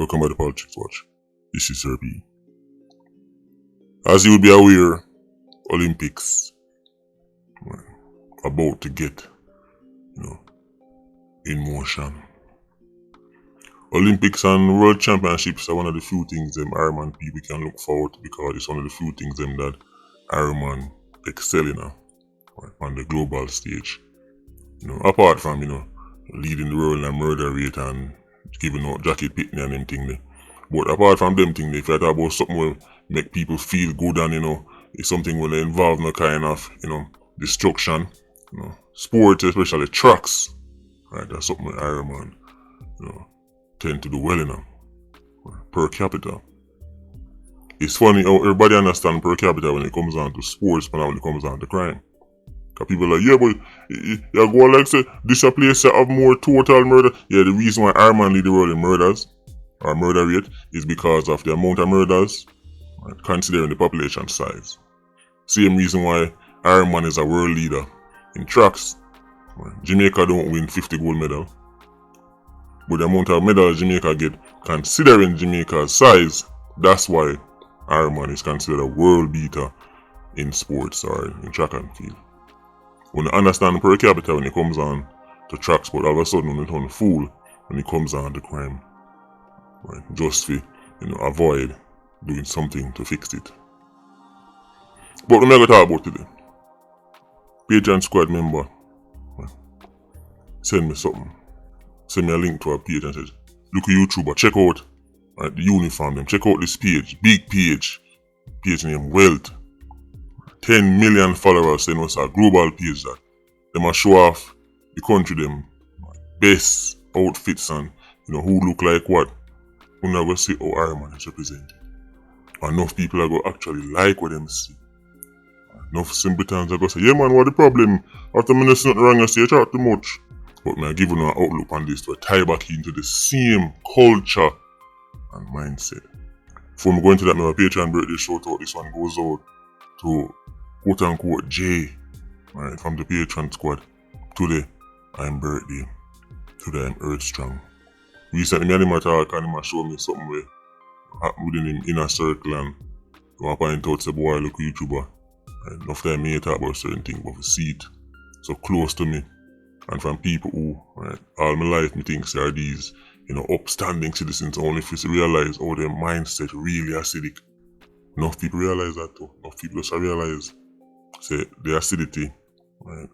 Welcome by the Politricks Watch. This is Sir B. As you would be aware, Olympics about to get, in motion. Olympics and World Championships are one of the few things them Ironman people can look forward to, because it's one of the few things them that Ironman excel in on the global stage. Apart from leading the world in murder rate and giving out jacket pitney and them thing there. But apart from them thing, if you talk about something will make people feel good and it's something will involve no kind of destruction, sports, especially tracks, right? That's something that Ironman tend to do well enough per capita. It's funny how everybody understand per capita when it comes down to sports, but not when it comes down to crime. Cause people are like, yeah, but you go like say this a place that have more total murder. Yeah, the reason why Ironman lead the world in murders or murder rate is because of the amount of murders, right, considering the population size. Same reason why Ironman is a world leader in tracks. Right. Jamaica don't win 50 gold medal, but the amount of medals Jamaica get, considering Jamaica's size, that's why Ironman is considered a world beater in sports or in track and field. When you understand per capita when it comes on to track sport, all of a sudden you turn fool when it comes on to crime. Right? Just to avoid doing something to fix it. But what I'm going to talk about today, Patreon squad member send me something. Send me a link to a page and says, look at YouTuber, check out the uniform them, check out this page, big page named Wealth. 10 million followers, saying it's a global page that them a show off the country them best outfits and who look like what. You never see how Ironman is represented. Enough people are going to actually like what them see. Enough simpletons are going to say, yeah man, what the problem? After me there's nothing wrong, I say you talk too much. But I give you an outlook on this to tie back into the same culture and mindset. Before we go into that, my Patreon birthday shout out, this one goes out to quote unquote Jay, right, from the Patreon squad. Today I'm birthday. Today I'm earth strong. Recently me and him talk and him show me something where happened within him inner circle, and I point out say boy look YouTuber. Right? Enough time me talk about certain things, but I see it so close to me. And from people who, right, all my life me think are these, upstanding citizens, only if you realize how their mindset really acidic. Enough people realize that too. Enough people just realize say the acidity, right,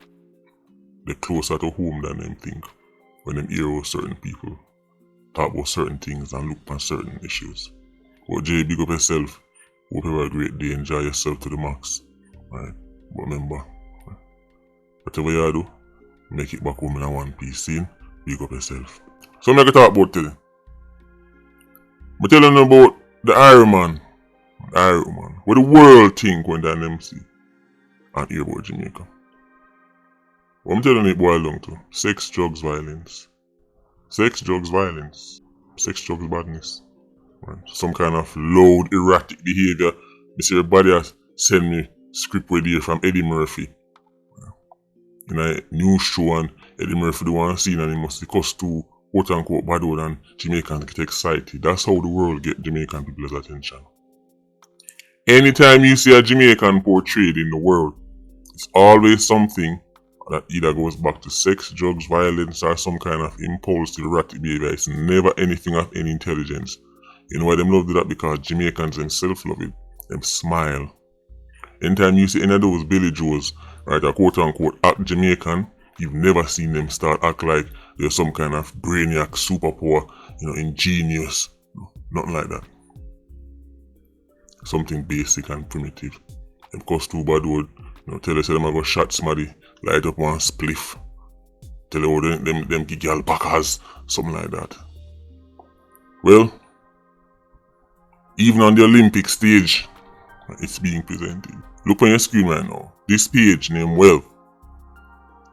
they're closer to home than them think when them hear about certain people talk about certain things and look at certain issues. But Jay, big up yourself. Hope you have a great day. Enjoy yourself to the max. Right? But remember, whatever you do, make it back home in a one piece scene. Big up yourself. So I'm going to talk about today. I'm telling you about the Ironman. What the world think when they're an MC and hear about Jamaica. What I'm telling you it boils down to sex, drugs, violence. Sex, drugs, violence. Sex, drugs, badness. Right. Some kind of loud, erratic behavior. I see everybody has send me script with here from Eddie Murphy. In a new show, and Eddie Murphy the one scene and he must cuss to quote unquote bad word and Jamaicans get excited. That's how the world get Jamaican people's attention. Anytime you see a Jamaican portrayed in the world, it's always something that either goes back to sex, drugs, violence, or some kind of impulsive erratic behavior. It's never anything of any intelligence. You know why them love do that? Because Jamaicans themselves love it. Them smile. Anytime you see any of those Billy Joes, right, a quote unquote act Jamaican, you've never seen them start act like they're some kind of brainiac, superpower, ingenious. No, nothing like that. Something basic and primitive. Them cuss too bad word. Tell you say them a go shot somebody, light up one spliff. Tell you how them give y'all backers, something like that. Well, even on the Olympic stage, it's being presented. Look on your screen right now. This page named Wealth.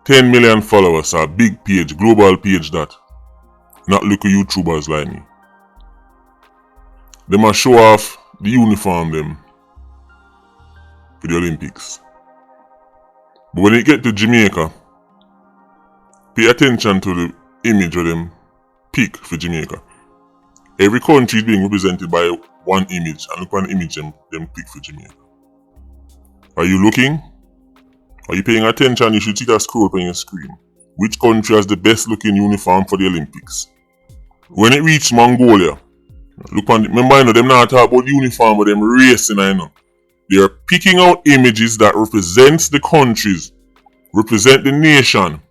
10 million followers, a big page, global page that. Not little YouTubers like me. They must show off the uniform them for the Olympics. But when you get to Jamaica, pay attention to the image of them pick for Jamaica. Every country is being represented by one image, and look at the image them pick for Jamaica. Are you looking? Are you paying attention? You should see that scroll on your screen. Which country has the best looking uniform for the Olympics? When it reached Mongolia, look on. Remember, I know them not talk about the uniform, but them racing. I know they are picking out images that represents the countries, represent the nation.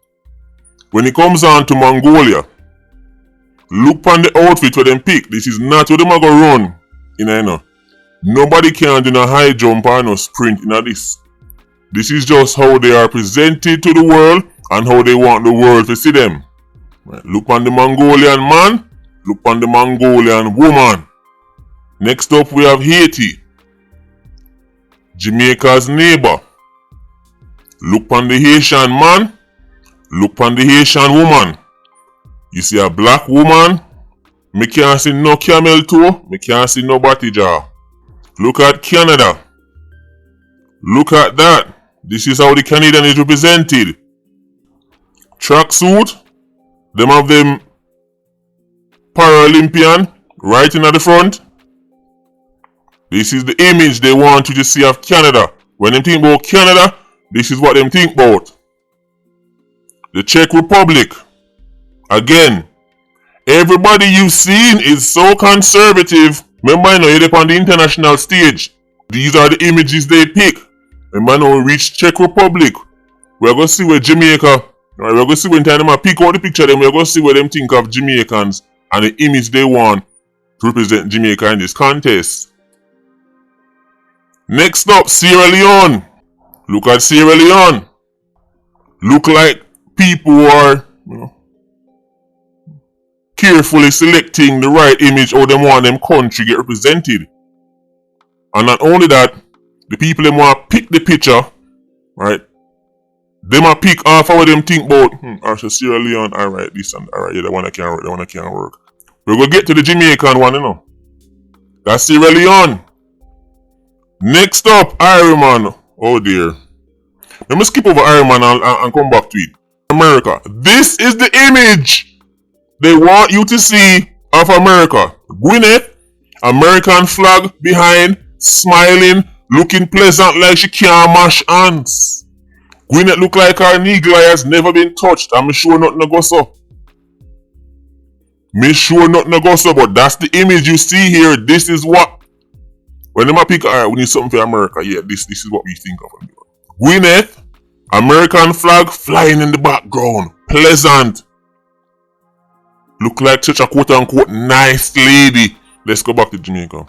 When it comes on to Mongolia, look on the outfit where them pick. This is not where them are gonna run. You know. Nobody can do no high jump or no sprint in this. This is just how they are presented to the world and how they want the world to see them. Right. Look on the Mongolian man, look on the Mongolian woman. Next up we have Haiti, Jamaica's neighbor. Look on the Haitian man, look on the Haitian woman. You see a black woman, me can't see no camel toe, me can't see no body jaw. Look at Canada. Look at that. This is how the Canadian is represented. Tracksuit. Them have them Paralympian right in at the front. This is the image they want you to see of Canada. When them think about Canada, this is what them think about. The Czech Republic. Again, everybody you've seen is so conservative. Remember, I know you're on the international stage. These are the images they pick. Remember, now we reach Czech Republic. We're going to see where Jamaica, we're going to see when time they pick out the picture, then we're going to see where them think of Jamaicans and the image they want to represent Jamaica in this contest. Next up, Sierra Leone. Look at Sierra Leone. Look like people who are, carefully selecting the right image how they want them country get represented. And not only that, the people them want to pick the picture, right? They might pick off how them think about, Sierra Leone, alright, this and alright, yeah, that one can't work. We're gonna get to the Jamaican one, That's Sierra Leone. Next up, Ironman. Oh dear. Let me skip over Ironman and come back to it. America. This is the image they want you to see of America. Gwyneth, American flag behind, smiling, looking pleasant like she can't mash hands. Gwyneth look like her niggle has never been touched. I'm sure nothing go so. But that's the image you see here. This is what. When they pick, alright, we need something for America. Yeah, this is what we think of. Gwyneth, American flag flying in the background. Pleasant. Look like such a quote unquote nice lady. Let's go back to Jamaica.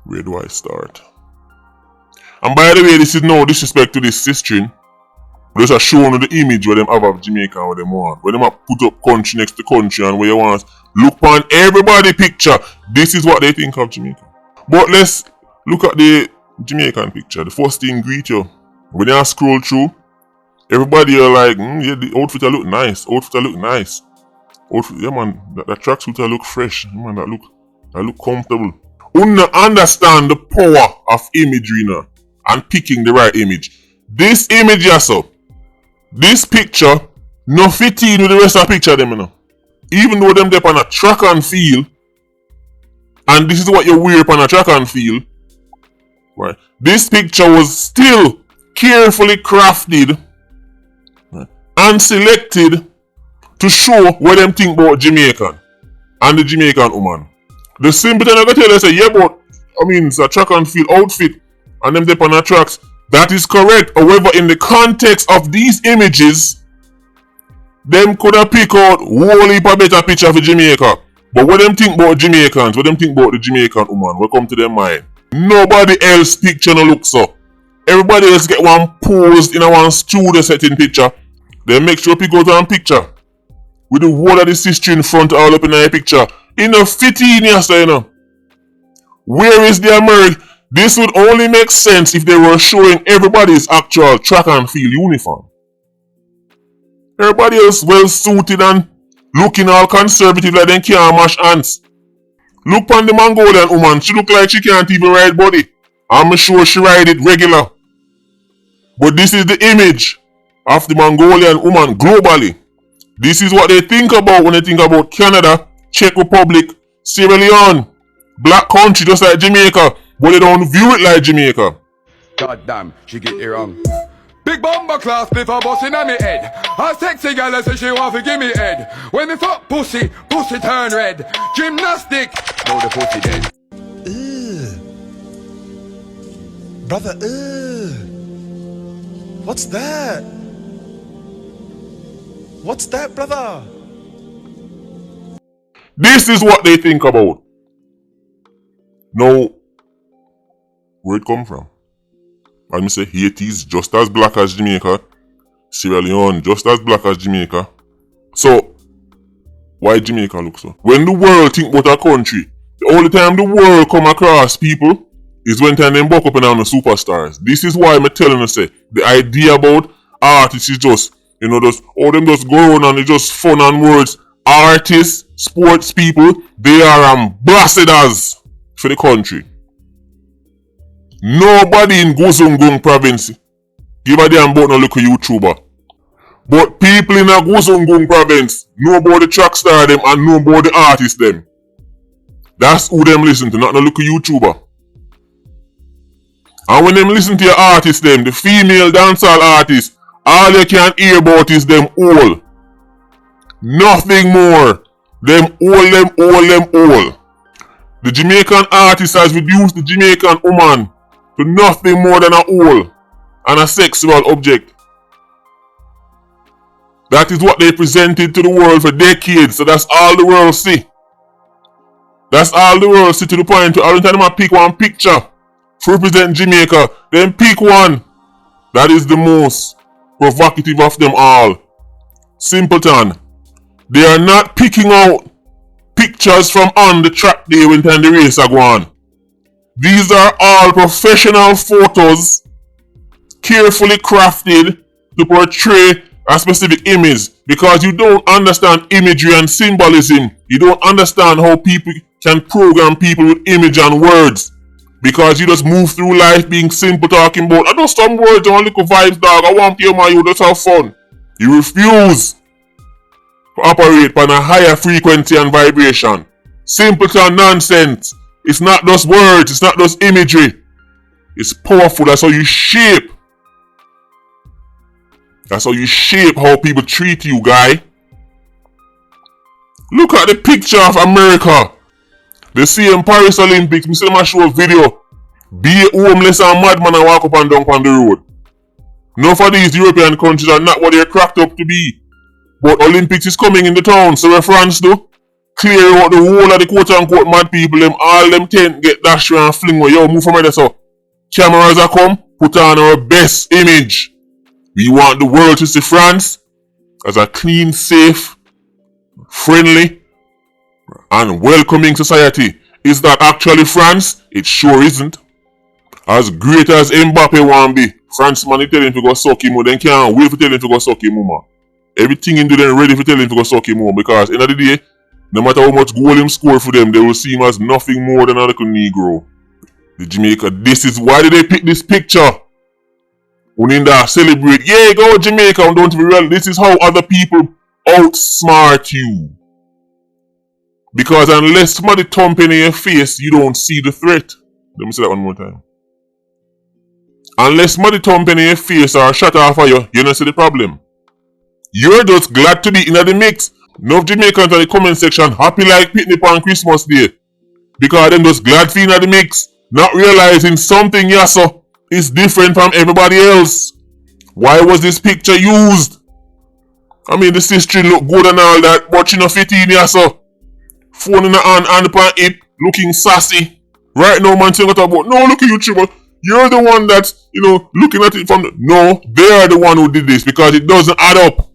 Where do I start? And by the way, this is no disrespect to this sister. Just a showing the image where them have of Jamaica and what them want. Where them have put up country next to country and where you want. Look on everybody picture. This is what they think of Jamaica. But let's look at the Jamaican picture. The first thing greet you. When you scroll through, everybody are like, yeah, the outfit look nice. Outfit, yeah man, that tracksuit look fresh. Man, that look comfortable. You understand the power of imagery now and picking the right image. This image so. This picture no fit in with the rest of the picture them, Even though them dep on a track and field, and this is what you wear on a track and field, right? This picture was still carefully crafted, right, and selected to show what them think about Jamaican and the Jamaican woman. The simple thing I gotta tell you, say, yeah, but it's a track and field outfit and them dep on a tracks. That is correct. However, in the context of these images, them could have picked out whole heap of better picture for Jamaica. But what them think about Jamaicans, what them think about the Jamaican woman, what come to their mind? Nobody else picture no look so. Everybody else get one posed in a one studio setting picture. Then make sure pick out one picture with the whole of the sister in front all up in a picture. In a 15 years, Where is the American? This would only make sense if they were showing everybody's actual track and field uniform. Everybody else well suited and looking all conservative like they can't mash hands. Look on the Mongolian woman, she look like she can't even ride body. I'm sure she ride it regular. But this is the image of the Mongolian woman globally. This is what they think about when they think about Canada, Czech Republic, Sierra Leone, black country just like Jamaica, but they don't view it like Jamaica. God damn, she get it wrong. Big bomber class, spliff a bust inna me head. A sexy gal say she want to give me head. When me fuck pussy, pussy turn red. Gymnastic, now the pussy dead. Brother, what's that? What's that, brother? This is what they think about. Now, where it come from? I me say Haiti's just as black as Jamaica. Sierra Leone just as black as Jamaica. So, why Jamaica look so? When the world think about a country, the only time the world come across people is when time them buck up and on the superstars. This is why I'm telling you, say, the idea about artists is just, just, them just go around and it's just fun and words. Artists, sports people, they are ambassadors for the country. Nobody in Guzungung province give a damn about no little YouTuber. But people in a Guzungung province know about the track star them and know about the artist them. That's who them listen to, not no little YouTuber. And when them listen to your artist them, the female dancehall artists, all you can hear about is them all. Nothing more. Them all. The Jamaican artist has reduced the Jamaican woman to nothing more than a hole and a sexual object. That is what they presented to the world for decades, so that's all the world see. That's all the world see, to the point to every time I pick one picture to represent Jamaica, then pick one that is the most provocative of them all. Simpleton. They are not picking out pictures from on the track day when time the race are going. These are all professional photos, carefully crafted to portray a specific image, because you don't understand imagery and symbolism. You don't understand how people can program people with image and words, because you just move through life being simple, talking about, I know some words and little vibes, dog. I want to hear my you, just have fun. You refuse to operate on a higher frequency and vibration. Simpleton nonsense. It's not just words, it's not just imagery. It's powerful. That's how you shape. That's how you shape how people treat you, guy. Look at the picture of America. They see in Paris Olympics, me see them show a video. Be a homeless and madman and walk up and down on the road. None of these European countries are not what they're cracked up to be. But Olympics is coming in the town, so what France do? Clear out the whole of the quote-unquote mad people, them all them tent get dashed and fling away. Yo, move from there, so cameras are come, put on our best image. We want the world to see France as a clean, safe, friendly, and welcoming society. Is that actually France? It sure isn't. As great as Mbappe want be, France man, they tell him to go suck him, then can't wait to tell him to go suck him, mama. Everything in them ready to tell him to go suck him more, because end of the day, no matter how much goal him score for them, they will see him as nothing more than a little Negro. The Jamaica, this is why did they pick this picture? Uninda celebrate, yeah, go Jamaica, and don't be real. This is how other people outsmart you. Because unless somebody thump in your face, you don't see the threat. Let me say that one more time. Unless somebody thump in your face or shut off of you don't see the problem. You're just glad to be in the mix. Enough Jamaicans in the comment section happy like picnic on Christmas Day. Because them just glad to be in the mix. Not realizing something yasso is different from everybody else. Why was this picture used? I mean, the sister look good and all that, but she not fit in yasso. Phone in the hand upon it, looking sassy. Right now, man, saying what about, no, look at you, YouTuber. You're the one that's, looking at it from the... No, they are the one who did this, because it doesn't add up.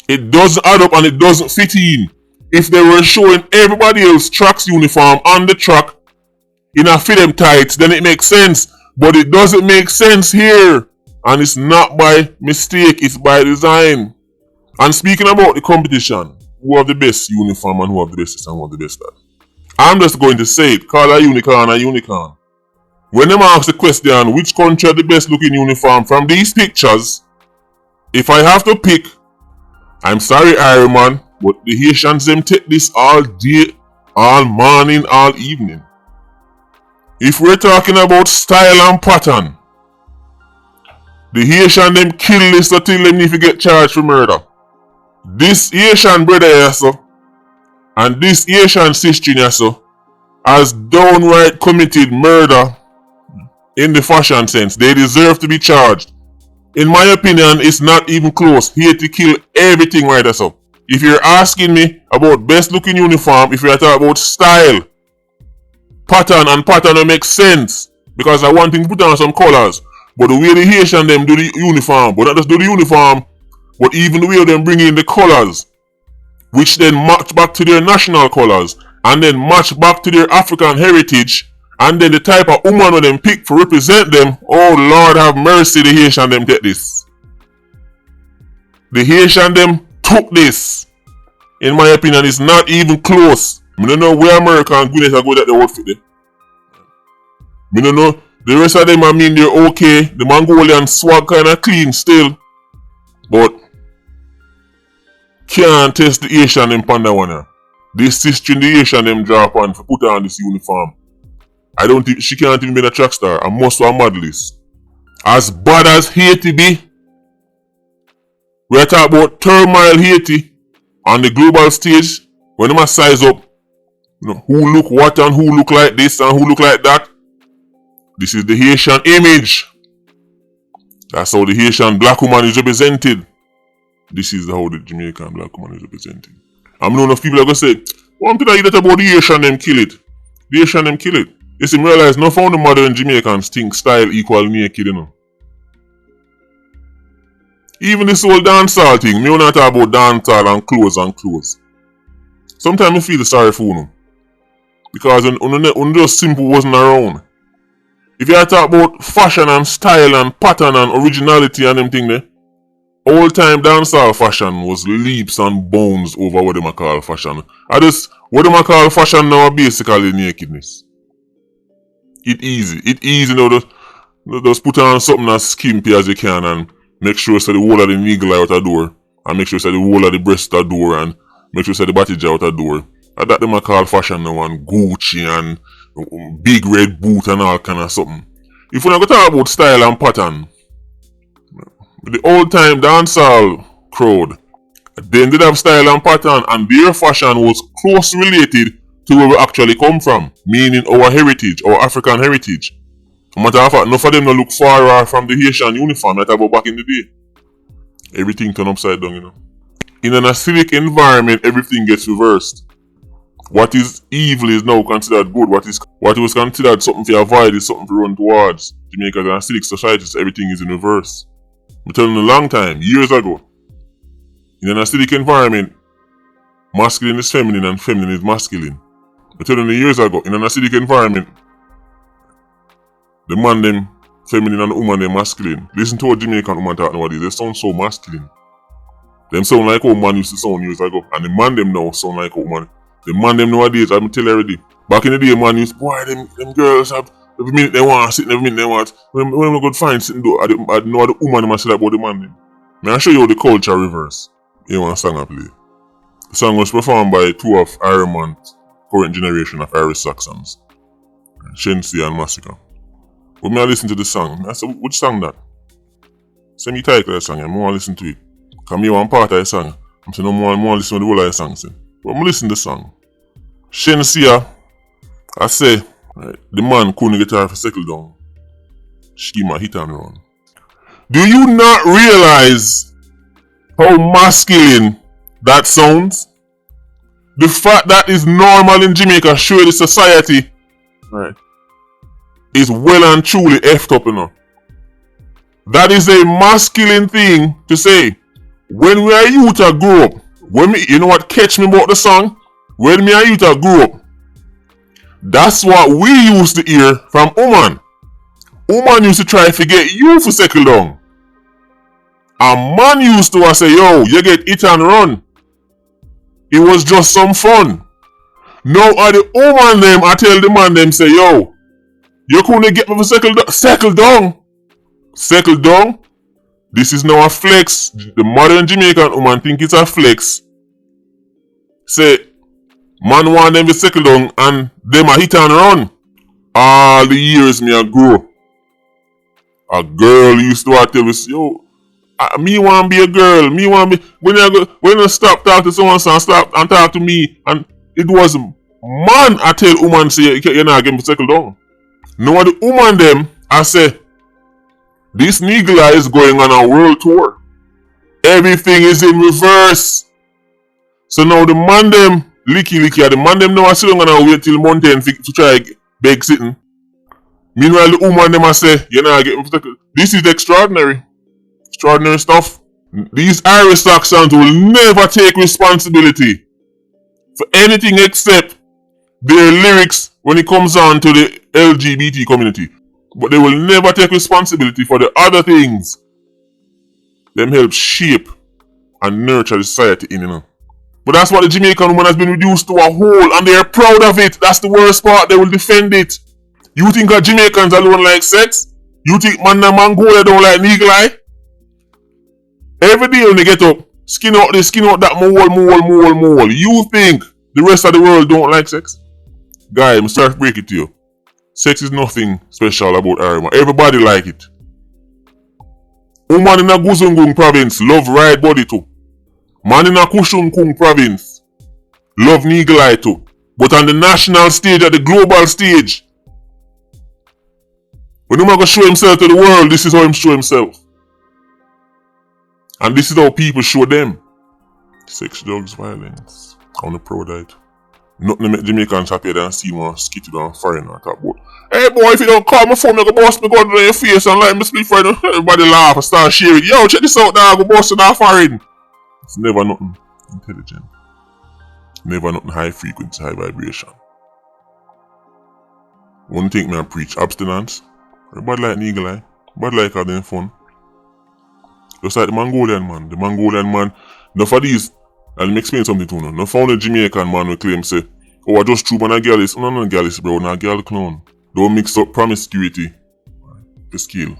It doesn't add up and it doesn't fit in. If they were showing everybody else tracks uniform on the track in a fit them tights, then it makes sense. But it doesn't make sense here. And it's not by mistake, it's by design. And speaking about the competition, who have the best uniform and who have the best and who have the best that? I'm just going to say it, call a unicorn a unicorn. When them ask the question, which country had the best looking uniform from these pictures, if I have to pick, I'm sorry Iron Man, but the Haitians them take this all day all morning, all evening. If we're talking about style and pattern, the Haitian them kill this until them need to get charged for murder. This Haitian brother here, so, and this Haitian sister here, so, has downright committed murder in the fashion sense. They deserve to be charged. In my opinion, it's not even close. Haiti kill everything right there, so. If you're asking me about best looking uniform, if you're talking about style, pattern, and pattern will make sense. Because I want to put on some colors. But the way the Haitian them do the uniform, but not just do the uniform, but even the way them bring in the colors, which then match back to their national colors, and then match back to their African heritage, and then the type of woman that them pick to represent them. Oh Lord have mercy, the Haitian them take this. The Haitian them took this. In my opinion, it's not even close. I don't know where America and Guinness are good at the outfit there. I don't know. The rest of them, I mean, they're okay. The Mongolian swag kind of clean still. But can't test the Asian them panda one here. This sister in the Asian them drop on for put on this uniform. I don't think she can't even be a track star. I must be a modelist. As bad as Haiti be, we're talking about turmoil Haiti on the global stage. When them size up, you know, who look what and who look like this and who look like that. This is the Haitian image. That's how the Haitian black woman is represented. This is how the Jamaican black woman is represented. I'm known of people are going to say, one thing I hear that about the Haitian them kill it. The Haitian them kill it. You see, me realize no found the modern Jamaicans think style equal naked, you know. Even this whole dancehall thing, me not talk about dancehall and clothes. Sometimes I feel sorry for them. Because when just simple wasn't around. If you talk about fashion and style and pattern and originality and them thing there, old time dancehall fashion was leaps and bounds over what they call fashion. What they call fashion now are basically nakedness. It easy, you know, just put on something as skimpy as you can and make sure so the whole of the niggle out the door, and make sure so the whole of the breast out the door, and make sure so the body out the door. And that they call fashion now, and Gucci and big red boot and all kind of something. If we not go talk about style and pattern, the old time dancehall crowd, they did have style and pattern, and their fashion was closely related to where we actually come from, meaning our heritage, our African heritage. Matter of fact, none of them no look far from the Haitian uniform that about back in the day. Everything turned upside down, you know. In an acidic environment, everything gets reversed. What is evil is now considered good. What was considered something to avoid is something to run towards. Jamaica is an acidic society, so everything is in reverse. I'm telling you a long time, years ago. In an acidic environment, masculine is feminine and feminine is masculine. I'm telling you years ago, in an acidic environment, the man them feminine and the woman them masculine. Listen to what Jamaican woman talk nowadays. They sound so masculine. Them sound like how man used to sound years ago. And the man them now sound like how man. The man them nowadays, I'm telling you already. Back in the day, man used, boy, them girls have every minute they want sitting, every minute they want. When we go find sitting though, I know the woman them say about the man them. May I show you how the culture reverse. You want a song I play. The song was performed by two of Ironman's current generation of Irish Saxons. Shensi and Massacre. When I listen to the song, I said, which song that? Send me title of the song, I want to listen to it. Because me one part of the song. I'm saying, no more listen to the whole of the song. Say. But I'm listening to the song. Shensia, I say, right, the man couldn't get her to settle down. She gave my hit and run. Do you not realize how masculine that sounds? The fact that is normal in Jamaica, sure the society, right, is well and truly effed up, you know. That is a masculine thing to say. When we are youth to grow up, you know what catch me about the song? When me and youth to grow up, that's what we used to hear from woman. Woman used to try to get you to settle down. A man used to say, yo, you get it and run. It was just some fun. Now the woman them, I tell the man them, say, yo, you couldn't get me to settle down. Settle down? This is now a flex. The modern Jamaican woman think it's a flex. Say, Man want them to settle down and them a hit and run. All the years me a grow. A girl used to tell me, yo, me want be a girl. Me want be when you stop talk to someone and stop and talk to me. And it was man I tell woman say you not get me settle down. No the woman them I say this nigga is going on a world tour. Everything is in reverse. So now the man them licky the man them now I sit down and wait till mountain to try beg sitting. Meanwhile the woman them I say you not get me settle. This is extraordinary. Extraordinary stuff. These aristocrats will never take responsibility for anything except their lyrics when it comes on to the LGBT community. But they will never take responsibility for the other things. Them help shape and nurture the society in, you know. But that's what the Jamaican woman has been reduced to a whole and they are proud of it. That's the worst part. They will defend it. You think that Jamaicans alone like sex? You think man and Mongolia don't like eagle eye? Every day when they get up, skin out this, skin out that, more. You think the rest of the world don't like sex? Guy, I'm sorry to break it to you. Sex is nothing special about Arima. Everybody like it. Woman in a Guzungung province love ride body too. Man in a Kushungkung province love eagle eye too. But on the national stage, at the global stage, when he's going to show himself to the world, this is how he show himself. And this is how people show them. Sex, drugs, violence. On the pro diet. Nothing make Jamaicans happier than see one skitty down foreign or talk about. Hey boy, if you don't call my phone, I'm gonna bust me gun on your face and like me split friend. Everybody laugh and start sharing. Yo, check this out now, I'm gonna bust it off foreign. It's never nothing intelligent. Never nothing high frequency, high vibration. One thing me I preach, abstinence. Everybody like eagle eye. Everybody like having fun. Just like the Mongolian man. The Mongolian man, enough of these, I'll explain something to you. No found a Jamaican man who claim say, oh I just true man a girl is. No girl is bro, no girl clown. Don't mix up promiscuity to skill.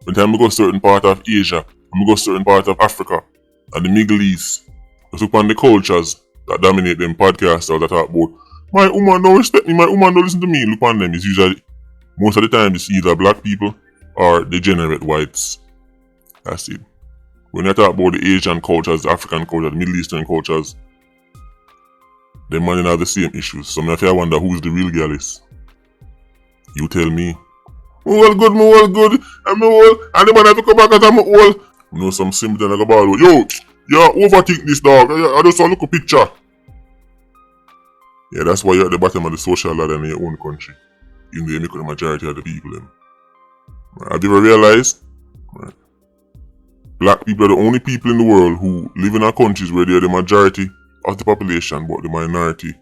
When time I go certain part of Asia, I go certain part of Africa and the Middle East, just look on the cultures that dominate them podcasts that talk about my woman don't respect me, my woman don't listen to me. Look on them, it's usually most of the time it's either black people or degenerate whites. That's it. When you talk about the Asian cultures, the African culture, the Middle Eastern cultures, them man have the same issues. So if I wonder who's the real girl is, you tell me. Me well good, I'm old, and the man have to come back as I'm old. You know some symptoms like a ball. Yo, overthink this dog. I just saw look a picture. Yeah, that's why you're at the bottom of the social ladder in your own country. Even though you make the majority of the people them. Have you ever realized? Right. Black people are the only people in the world who live in our countries where they are the majority of the population but the minority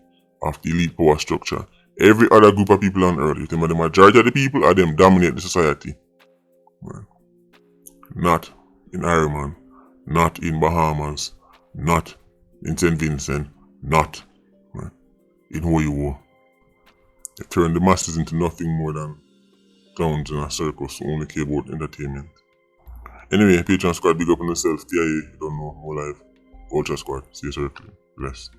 of the elite power structure. Every other group of people on earth, if they are the majority of the people, are them dominate the society. Right. Not in Ireland, not in Bahamas, not in St. Vincent, not right, in Hoyo. They turn the masses into nothing more than clowns in a circus who only care about entertainment. Anyway, Patreon squad, big up on yourself. TIA, you don't know, more live. Ultra squad, see you circling. Bless.